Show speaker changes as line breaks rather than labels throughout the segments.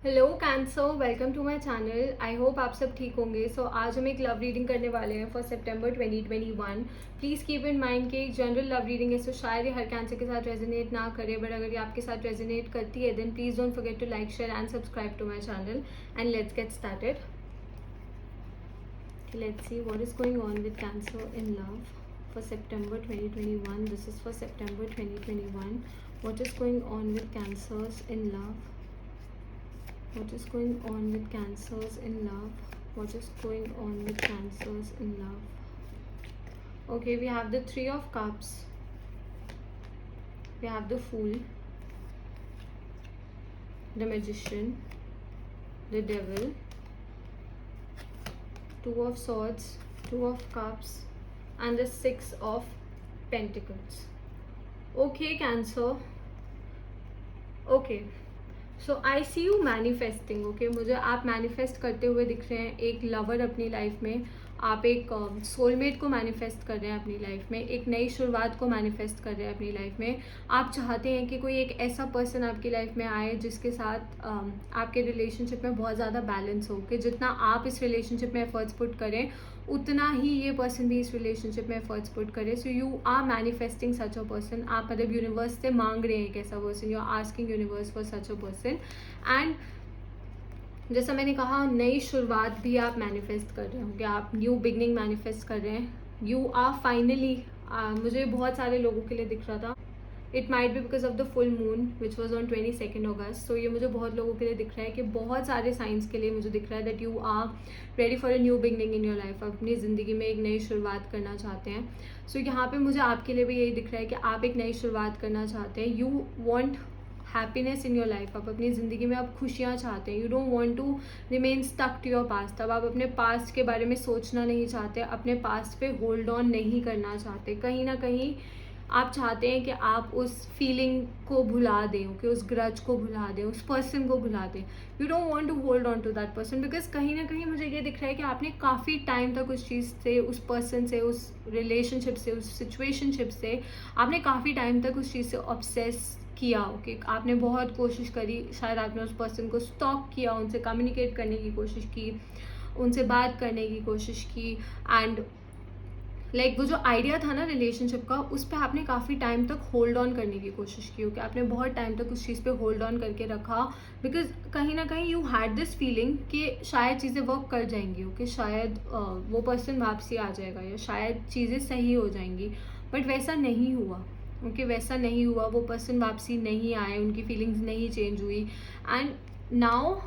Hello Cancer, welcome to my channel. I hope आप सब ठीक होंगे। आज हम एक लव रीडिंग करने वाले हैं for September 2021। Please keep in mind कि एक जनरल लव रीडिंग है, शायद ये हर कैंसर के साथ रेजोनेट ना करे, बट अगर ये आपके साथ रेजोनेट करती है then please don't forget to like, share and subscribe to my channel and let's get started. Let's see what is going on with Cancer in love for September 2021. This is for September 2021. What is going on with Cancers in love? What is going on with Cancers in love? What is going on with Cancers in love? Okay, we have the Three of Cups. We have the Fool, the Magician, the Devil, Two of Swords, Two of Cups, and the Six of Pentacles. Okay, Cancer. Okay. So I see you manifesting. Okay, मुझे आप manifest करते हुए दिख रहे हैं एक lover अपनी life में। आप एक सोलमेट को मैनिफेस्ट कर रहे हैं अपनी लाइफ में, एक नई शुरुआत को मैनिफेस्ट कर रहे हैं अपनी लाइफ में। आप चाहते हैं कि कोई एक ऐसा पर्सन आपकी लाइफ में आए जिसके साथ आपके रिलेशनशिप में बहुत ज़्यादा बैलेंस हो, कि जितना आप इस रिलेशनशिप में एफर्ट्स पुट करें उतना ही ये पर्सन भी इस रिलेशनशिप में एफर्ट्स पुट करे। So you are manifesting such a person. आप मतलब यूनिवर्स से मांग रहे हैं एक ऐसा person, you are asking universe for such a person. And जैसा मैंने कहा, नई शुरुआत भी आप मैनिफेस्ट कर रहे होंगे, आप न्यू बिगनिंग मैनिफेस्ट कर रहे हैं। यू आर फाइनली, मुझे बहुत सारे लोगों के लिए दिख रहा था, it might be because of the full moon which was on 22 अगस्त। तो ये मुझे बहुत लोगों के लिए दिख रहा है कि बहुत सारे साइंस के लिए मुझे दिख रहा है that you are ready for a new beginning in your life. अपनी ज़िंदगी में एक नई शुरुआत करना चाहते हैं। सो यहाँ पे मुझे आपके लिए भी यही दिख रहा है कि आप एक नई शुरुआत करना चाहते हैं। You want happiness in your life. आप अपनी ज़िंदगी में आप खुशियाँ चाहते हैं। You don't want to remain stuck to your past. अब आप अपने पास्ट के बारे में सोचना नहीं चाहते, अपने पास्ट पे होल्ड ऑन नहीं करना चाहते। कहीं ना कहीं आप चाहते हैं कि आप उस फीलिंग को भुला दें, कि उस ग्रज को भुला दें, उस पर्सन को भुला दें। You don't want to hold on to that person because कहीं ना कहीं मुझे ये दिख रहा है कि आपने काफ़ी टाइम तक उस चीज़ से, उस पर्सन से, उस रिलेशनशिप से, उस सिचुएशनशिप से आपने काफ़ी टाइम तक उस चीज़ से ऑब्सेस किया। ओके, आपने बहुत कोशिश करी, शायद आपने उस पर्सन को स्टॉक किया, उनसे कम्युनिकेट करने की कोशिश की, उनसे बात करने की कोशिश की। एंड वो जो आइडिया था ना रिलेशनशिप का, उस पर आपने काफ़ी टाइम तक होल्ड ऑन करने की कोशिश की। ओके, आपने बहुत टाइम तक उस चीज़ पे होल्ड ऑन करके रखा बिकॉज कहीं ना कहीं यू हैड दिस फीलिंग कि शायद चीज़ें वर्क कर जाएंगी। ओके, शायद वो पर्सन वापसी आ जाएगा या शायद चीज़ें सही हो जाएंगी, बट वैसा नहीं हुआ। ओके, वैसा नहीं हुआ। वो पर्सन वापसी नहीं आए, उनकी फीलिंग्स नहीं चेंज हुई। And now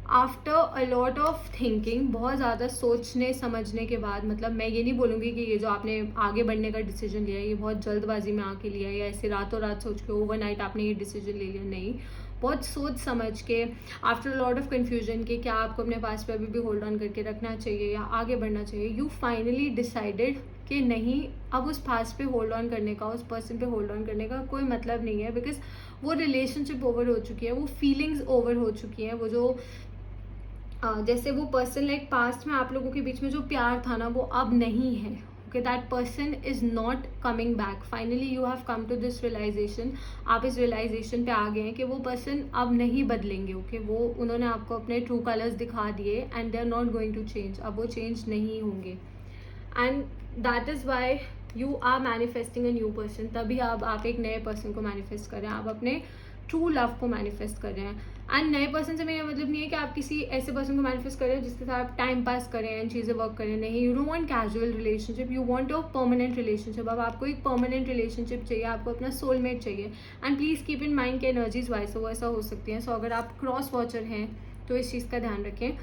after a lot of thinking, बहुत ज़्यादा सोचने समझने के बाद, मतलब मैं ये नहीं बोलूँगी कि ये जो आपने आगे बढ़ने का डिसीजन लिया है ये बहुत जल्दबाजी में आके लिया है या ऐसे रातों रात सोच के ओवरनाइट आपने ये डिसीजन ले लिया, नहीं। बहुत सोच समझ के, after a lot of confusion के, क्या आपको अपने पास पे अभी भी होल्ड ऑन करके रखना चाहिए या आगे बढ़ना चाहिए, यू फाइनली डिसाइडेड कि नहीं, अब उस पास पे होल्ड ऑन करने का, उस पर्सन पे होल्ड ऑन करने का कोई मतलब नहीं है बिकॉज वो रिलेशनशिप ओवर हो चुकी है, वो फीलिंग्स ओवर हो चुकी हैं। वो जो जैसे वो पर्सन पास्ट में आप लोगों के बीच में जो प्यार था ना, वो अब नहीं है। Okay, that person is not coming back. Finally you have come to this realization. आप इस रियलाइजेशन पे आ गए हैं कि वो पर्सन अब नहीं बदलेंगे। ओके, वो उन्होंने आपको अपने ट्रू कलर्स दिखा दिए and they are not going to change. अब वो चेंज नहीं होंगे and that is why you are manifesting a new person. तभी आप एक नए पर्सन को मैनिफेस्ट कर रहे हैं, आप अपने ट्रू लव को मैनिफेस्ट कर रहे हैं। एंड नए पर्सन से मेरा मतलब नहीं है कि आप किसी ऐसे पर्सन को मैनिफेस्ट कर रहे हो जिसके साथ आप टाइम पास करें एंड चीज़ें वर्क करें, नहीं। You don't want casual relationship, you want a permanent relationship. अब आपको एक परमानेंट रिलेशनशिप चाहिए, आपको अपना सोलमेट चाहिए। And please keep in mind के एनर्जीज वाइस वैसा हो सकती हैं। सो अगर आप क्रॉस वॉचर हैं तो इस चीज़ का ध्यान रखें।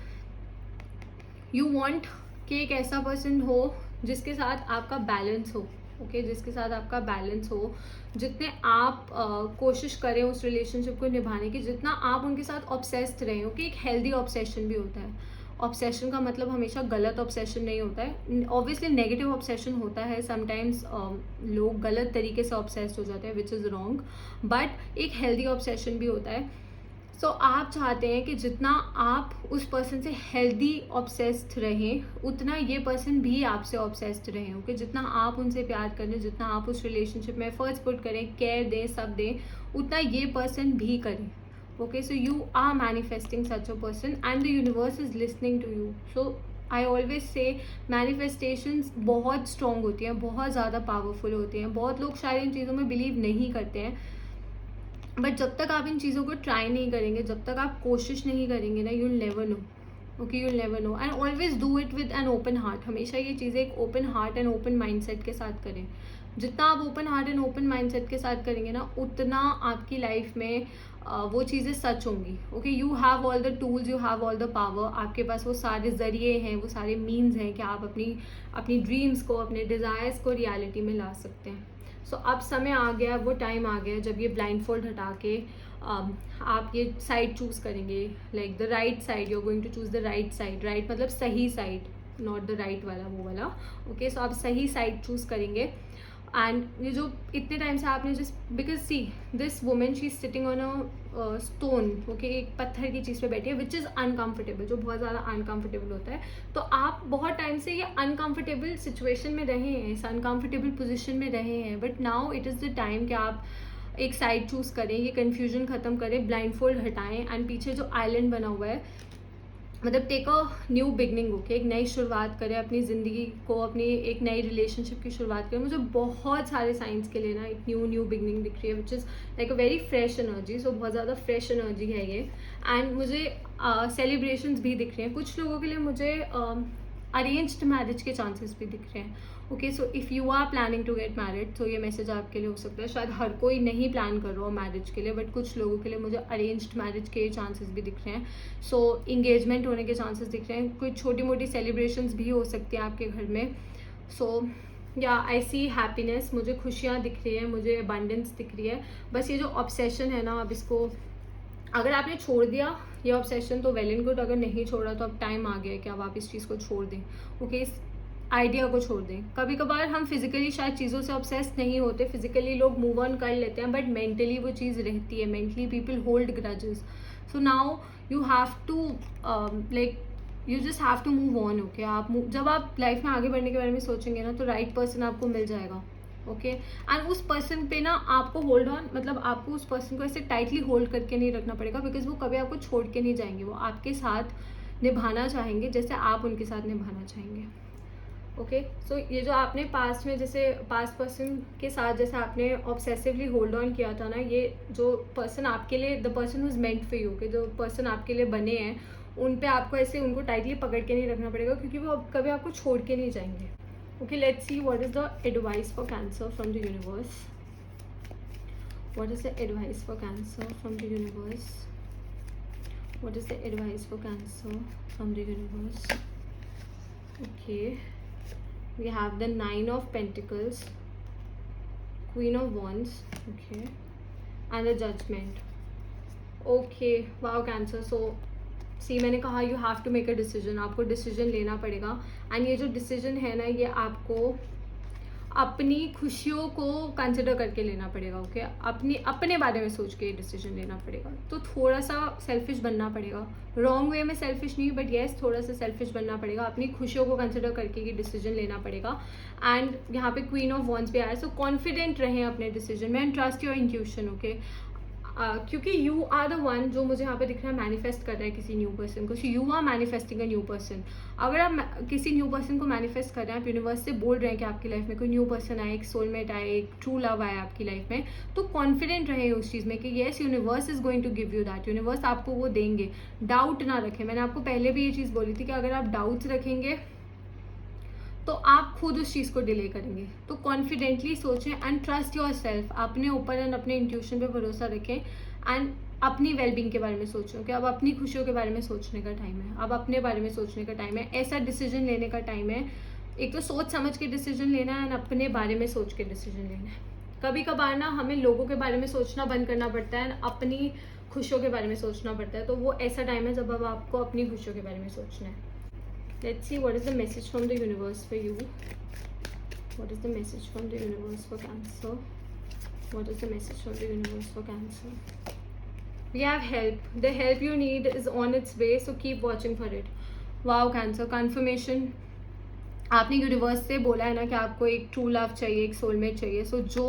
यू वॉन्ट कि एक ऐसा पर्सन हो जिसके साथ आपका बैलेंस हो। ओके, जिसके साथ आपका बैलेंस हो, जितने आप कोशिश करें उस रिलेशनशिप को निभाने की, जितना आप उनके साथ ऑब्सेस्ड रहें। ओके, एक हेल्दी ऑब्सेशन भी होता है। ऑब्सेशन का मतलब हमेशा गलत ऑब्सेशन नहीं होता है। ऑब्वियसली नेगेटिव ऑब्सेशन होता है, समटाइम्स लोग गलत तरीके से ऑब्सेस्ड हो जाते हैं विच इज़ रॉन्ग, बट एक हेल्दी ऑब्सेशन भी होता है। सो आप चाहते हैं कि जितना आप उस पर्सन से हेल्दी ऑब्सेस्ड रहें उतना ये पर्सन भी आपसे ऑब्सेस्ड रहें। ओके, जितना आप उनसे प्यार करें, जितना आप उस रिलेशनशिप में एफर्ट्स पुट करें, केयर दें, सब दें, उतना ये पर्सन भी करें। Okay, so you are manifesting such a person and the universe is listening to you. So I always say manifestations बहुत स्ट्रॉन्ग होती हैं, बहुत ज़्यादा पावरफुल होती हैं. बहुत लोग शायद इन चीज़ों में बिलीव नहीं करते हैं, बट जब तक आप इन चीज़ों को ट्राई नहीं करेंगे, जब तक आप कोशिश नहीं करेंगे ना, you will never know. Okay, you will never know. And always do it with an open heart. हमेशा ये चीज़ें एक open heart and open mindset के साथ करें. जितना आप open heart and open mindset के साथ करेंगे ना, उतना आपकी लाइफ में वो चीज़ें सच होंगी. Okay, you have all the tools, you have all the power. आपके पास वो सारे ज़रिए हैं, वो सारे मीन्स हैं कि आप अपनी ड्रीम्स को, अपने डिज़ायर्स को रियलिटी में ला सकते हैं. सो अब समय आ गया, वो टाइम आ गया जब ये ब्लाइंड फोल्ड हटा के आप ये साइड चूज़ करेंगे. Like the right side, you are going to choose the right side. Right मतलब सही साइड, नॉट द राइट वाला, वो वाला. ओके, सो आप सही साइड चूज़ करेंगे. एंड ये जो इतने टाइम से आपने just because see this women she is sitting on a stone. Okay, एक पत्थर की चीज़ पे बैठी है विच इज़ अनकम्फर्टेबल, जो बहुत ज़्यादा अनकम्फर्टेबल होता है. तो आप बहुत टाइम से ये अनकम्फर्टेबल सिचुएशन में रहे हैं, इस अनकम्फर्टेबल पोजिशन में रहे हैं. But now it is the time कि आप एक साइड चूज़ करें, ये कन्फ्यूजन ख़त्म करें, ब्लाइंड फोल्ड हटाएँ. एंड पीछे जो आइलैंड बना हुआ है, मतलब take a new beginning. Okay, एक नई शुरुआत करें अपनी ज़िंदगी को, अपनी एक नई रिलेशनशिप की शुरुआत करें. मुझे बहुत सारे साइंस के लिए ना एक न्यू बिगनिंग दिख रही है which is like a very fresh energy. So बहुत ज़्यादा फ्रेश एनर्जी है ये. एंड मुझे सेलिब्रेशंस भी दिख रहे हैं. कुछ लोगों के लिए मुझे अरेंज्ड मैरिज के चांसेस भी दिख रहे हैं. Okay, so if you are planning to get married, तो ये मैसेज आपके लिए हो सकता है. शायद हर कोई नहीं प्लान कर रहा हो मैरिज के लिए, बट कुछ लोगों के लिए मुझे अरेंज्ड मैरिज के चांसेस भी दिख रहे हैं. सो इंगेजमेंट होने के चांसेस दिख रहे हैं. कुछ छोटी मोटी सेलिब्रेशंस भी हो सकती हैं आपके घर में. सो या आई सी हैप्पीनेस, मुझे खुशियाँ दिख रही है, मुझे अबंडेंस दिख रही है. बस ये जो ऑब्सेशन है ना, अब इसको अगर आपने छोड़ दिया ये ऑब्सेशन तो वेल एंड गुड. अगर नहीं छोड़ा तो अब टाइम आ गया है कि अब आप इस चीज़ को छोड़ दें. ओके, इस आइडिया को छोड़ दें. कभी कभार हम फिजिकली शायद चीज़ों से ऑब्सेस नहीं होते, फिजिकली लोग मूव ऑन कर लेते हैं, बट मेंटली वो चीज़ रहती है. Mentally people hold grudges. So now you have to like you just have to move on. Okay, जब आप लाइफ में आगे बढ़ने के बारे में सोचेंगे ना, तो राइट पर्सन आपको मिल जाएगा. ओके, एंड उस पर्सन पे ना आपको होल्ड ऑन, मतलब आपको उस पर्सन को ऐसे टाइटली होल्ड करके नहीं रखना पड़ेगा, बिकॉज वो कभी आपको छोड़ के नहीं जाएंगे. वो आपके साथ निभाना चाहेंगे जैसे आप उनके साथ निभाना चाहेंगे. ओके, सो ये जो आपने पास्ट में जैसे पास्ट पर्सन के साथ जैसे आपने ऑब्सेसिवली होल्ड ऑन किया था ना, ये जो पर्सन आपके लिए, the person who's meant for you, के जो पर्सन आपके लिए बने हैं, उन पे आपको ऐसे उनको टाइटली पकड़ के नहीं रखना पड़ेगा, क्योंकि वो कभी आपको छोड़ के नहीं जाएंगे. Okay, let's see what is the advice for Cancer from the universe. What is the advice for Cancer from the universe? What is the advice for Cancer from the universe? Okay, we have the Nine of Pentacles, Queen of Wands, okay, and the Judgment. Okay, wow Cancer. So see मैंने कहा you have to make a decision. आपको decision लेना पड़ेगा. And ये जो decision है ना, ये आपको अपनी खुशियों को कंसिडर करके लेना पड़ेगा. ओके, अपने बारे में सोच के डिसीजन लेना पड़ेगा. तो थोड़ा सा सेल्फिश बनना पड़ेगा. रॉन्ग वे में सेल्फिश नहीं, बट येस थोड़ा सा सेल्फिश बनना पड़ेगा. अपनी खुशियों को कंसिडर करके ये डिसीजन लेना पड़ेगा. एंड यहाँ पे क्वीन ऑफ वॉन्ड्स भी आया. सो कॉन्फिडेंट रहें अपने डिसीजन में and trust your intuition. Okay, क्योंकि यू आर द वन जो मुझे यहाँ पे दिख रहा है मैनिफेस्ट कर रहा है किसी न्यू पर्सन को. You are manifesting a new person. अगर आप किसी न्यू पर्सन को मैनिफेस्ट कर रहे हैं, आप यूनिवर्स से बोल रहे हैं कि आपकी लाइफ में कोई न्यू पर्सन आए, एक सोलमेट आए, एक ट्रू लव आए आपकी लाइफ में, तो कॉन्फिडेंट रहे उस चीज़ में कि yes universe is going to give you that. Universe आपको वो देंगे. डाउट ना रखें. मैंने आपको पहले भी ये चीज़ बोली थी कि अगर आप डाउट्स रखेंगे तो आप खुद उस चीज़ को डिले करेंगे. तो कॉन्फिडेंटली सोचें एंड ट्रस्ट योर सेल्फ. अपने ऊपर एंड अपने इंट्यूशन पे भरोसा रखें एंड अपनी वेलबींग के बारे में सोचें कि अब अपनी खुशियों के बारे में सोचने का टाइम है. अब अपने बारे में सोचने का टाइम है. ऐसा डिसीजन लेने का टाइम है. एक तो सोच समझ के डिसीजन लेना है एंड अपने बारे में सोच के डिसीजन लेना है. कभी कभार ना हमें लोगों के बारे में सोचना बंद करना पड़ता है एंड अपनी खुशियों के बारे में सोचना पड़ता है. तो वो ऐसा टाइम है जब अब आपको अपनी खुशियों के बारे में सोचना है. Let's see what is the message from the universe for you. What is the message from the universe for Cancer? What is the message from the universe for Cancer? We have help. The help you need is on its way, so keep watching for it. Wow Cancer, confirmation. आपने universe से बोला है ना कि आपको एक true love चाहिए, एक सोलमेट चाहिए. सो जो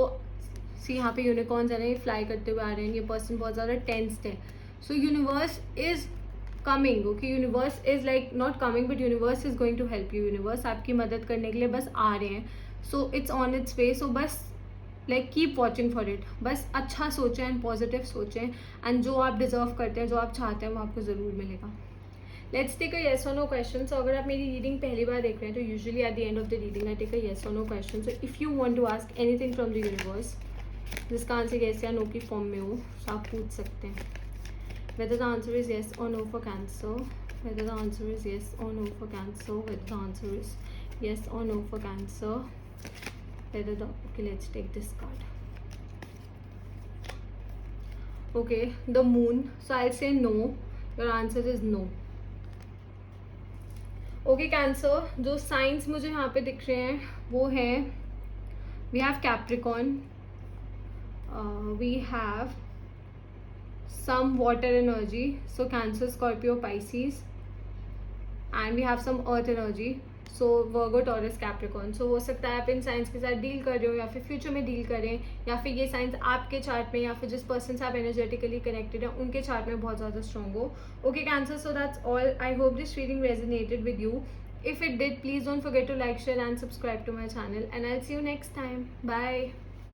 सी यहाँ पे यूनिकॉर्न्स है ना, ये फ्लाई करते हुए आ रहे हैं. ये पर्सन बहुत ज़्यादा टेंस्ड है. So universe is coming, okay? Universe is like not coming, but universe is going to help you. Universe आपकी मदद करने के लिए बस आ रहे हैं. So it's on its way. So बस like keep watching for it. बस अच्छा सोचें and positive सोचें, and जो आप deserve करते हैं, जो आप चाहते हैं, वो आपको ज़रूर मिलेगा. Let's take a yes or no question. So अगर आप मेरी रीडिंग पहली बार देख रहे हैं तो usually at the end of the reading I take a yes or no question. So if you want to ask anything from the universe, जिसका answer yes या no की फॉर्म में हो, तो आप पूछ सकते हैं. Whether the answer is yes or no for Cancer, whether the answer is yes or no for Cancer, whether the answer is yes or no for Cancer, whether the, okay, let's take this card. Okay, the Moon. So I'll say no. Your answer is no. Okay, Cancer, जो science मुझे यहाँ पे दिख रहे हैं वो है, we have Capricorn, we have some water energy, so Cancer, Scorpio, Pisces, and we have some earth energy, so Virgo, Taurus, Capricorn. So हो सकता है आप इन साइंस के साथ डील कर रहे हो, या फिर फ्यूचर में डील करें, या फिर ये साइंस आपके चार्ट में या फिर जिस पर्सन से आप एनर्जेटिकली कनेक्टेड हैं उनके चार्ट में बहुत ज़्यादा स्ट्रॉन्ग हो. Okay cancer, so that's all. I hope this reading resonated with you. If it did, please don't forget to like, share and subscribe to my channel, and I'll see you next time. Bye.